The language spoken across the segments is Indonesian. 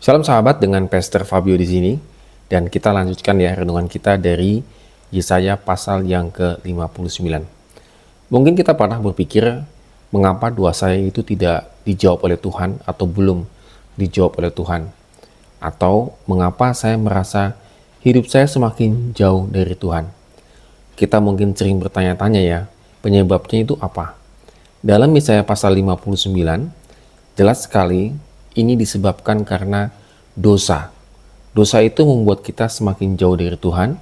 Salam sahabat, dengan Pastor Fabio di sini, dan kita lanjutkan ya renungan kita dari Yesaya pasal yang ke-59. Mungkin kita pernah berpikir, mengapa doa saya itu tidak dijawab oleh Tuhan atau belum dijawab oleh Tuhan? Atau mengapa saya merasa hidup saya semakin jauh dari Tuhan? Kita mungkin sering bertanya-tanya ya, penyebabnya itu apa? Dalam Yesaya pasal 59, jelas sekali ini disebabkan karena dosa. Dosa itu membuat kita semakin jauh dari Tuhan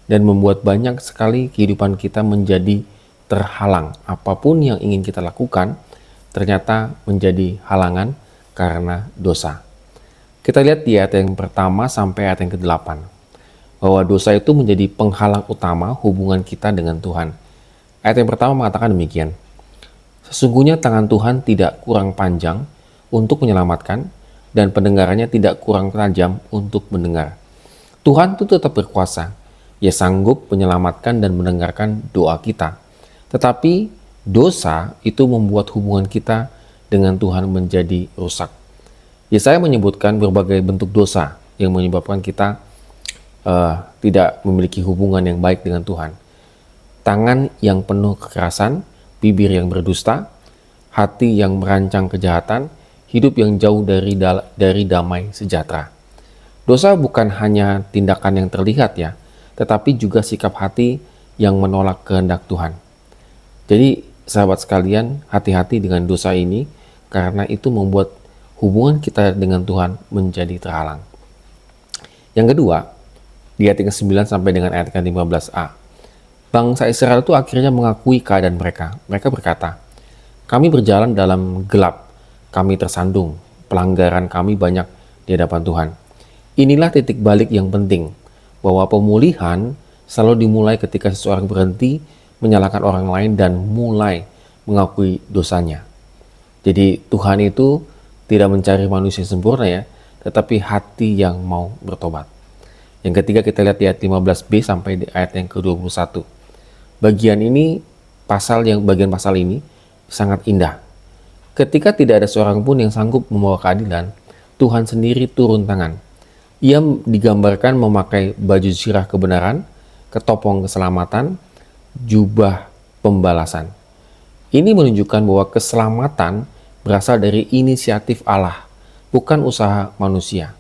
dan membuat banyak sekali kehidupan kita menjadi terhalang. Apapun yang ingin kita lakukan ternyata menjadi halangan karena dosa. Kita lihat di ayat yang pertama sampai ayat yang ke-8, bahwa dosa itu menjadi penghalang utama hubungan kita dengan Tuhan. Ayat yang pertama mengatakan demikian: sesungguhnya tangan Tuhan tidak kurang panjang untuk menyelamatkan, dan pendengarannya tidak kurang tajam untuk mendengar. Tuhan itu tetap berkuasa. Ia sanggup menyelamatkan dan mendengarkan doa kita. Tetapi dosa itu membuat hubungan kita dengan Tuhan menjadi rusak. Yesaya menyebutkan berbagai bentuk dosa yang menyebabkan kita tidak memiliki hubungan yang baik dengan Tuhan. Tangan yang penuh kekerasan, bibir yang berdusta, hati yang merancang kejahatan, hidup yang jauh dari damai sejahtera. Dosa bukan hanya tindakan yang terlihat ya, tetapi juga sikap hati yang menolak kehendak Tuhan. Jadi sahabat sekalian, hati-hati dengan dosa ini, karena itu membuat hubungan kita dengan Tuhan menjadi terhalang. Yang kedua, di ayat yang ke-9 sampai dengan ayat ke-15a, bangsa Israel itu akhirnya mengakui keadaan mereka. Mereka berkata, kami berjalan dalam gelap, kami tersandung, pelanggaran kami banyak di hadapan Tuhan. Inilah titik balik yang penting, bahwa pemulihan selalu dimulai ketika seseorang berhenti menyalahkan orang lain dan mulai mengakui dosanya. Jadi Tuhan itu tidak mencari manusia sempurna ya, tetapi hati yang mau bertobat. Yang ketiga kita lihat di ayat 15b sampai di ayat yang ke-21. Bagian pasal ini sangat indah. Ketika tidak ada seorang pun yang sanggup membawa keadilan, Tuhan sendiri turun tangan. Ia digambarkan memakai baju zirah kebenaran, ketopong keselamatan, jubah pembalasan. Ini menunjukkan bahwa keselamatan berasal dari inisiatif Allah, bukan usaha manusia.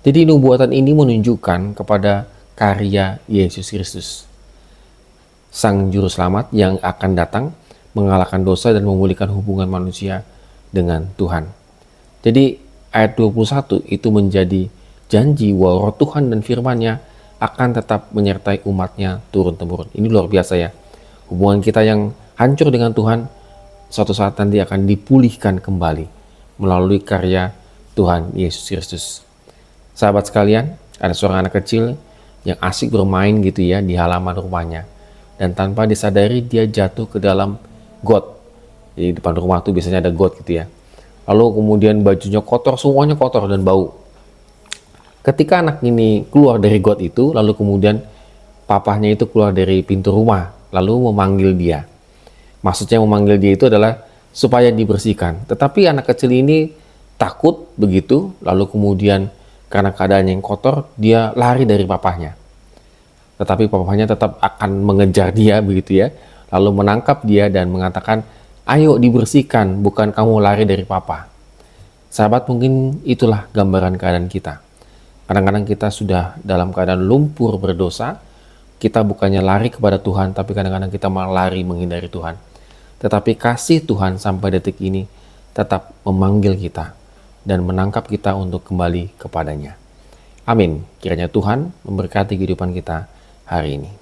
Jadi nubuatan ini menunjukkan kepada karya Yesus Kristus, Sang Juru Selamat yang akan datang mengalahkan dosa dan memulihkan hubungan manusia dengan Tuhan. Jadi ayat 21 itu menjadi janji bahwa Roh Tuhan dan firman-Nya akan tetap menyertai umatnya turun-temurun. Ini luar biasa ya. Hubungan kita yang hancur dengan Tuhan suatu saat nanti akan dipulihkan kembali melalui karya Tuhan Yesus Kristus. Sahabat sekalian, ada seorang anak kecil yang asik bermain gitu ya di halaman rumahnya, dan tanpa disadari dia jatuh ke dalam got. Jadi depan rumah tuh biasanya ada got gitu ya. Lalu kemudian bajunya kotor, semuanya kotor dan bau. Ketika anak ini keluar dari got itu, lalu kemudian papahnya itu keluar dari pintu rumah, lalu memanggil dia. Maksudnya memanggil dia itu adalah supaya dibersihkan. Tetapi anak kecil ini takut begitu, lalu kemudian karena keadaannya yang kotor, dia lari dari papahnya. Tetapi papahnya tetap akan mengejar dia begitu ya. Lalu menangkap dia dan mengatakan, ayo dibersihkan, bukan kamu lari dari papa. Sahabat, mungkin itulah gambaran keadaan kita. Kadang-kadang kita sudah dalam keadaan lumpur berdosa, kita bukannya lari kepada Tuhan, tapi kadang-kadang kita malah lari menghindari Tuhan. Tetapi kasih Tuhan sampai detik ini tetap memanggil kita dan menangkap kita untuk kembali kepadanya. Amin. Kiranya Tuhan memberkati kehidupan kita hari ini.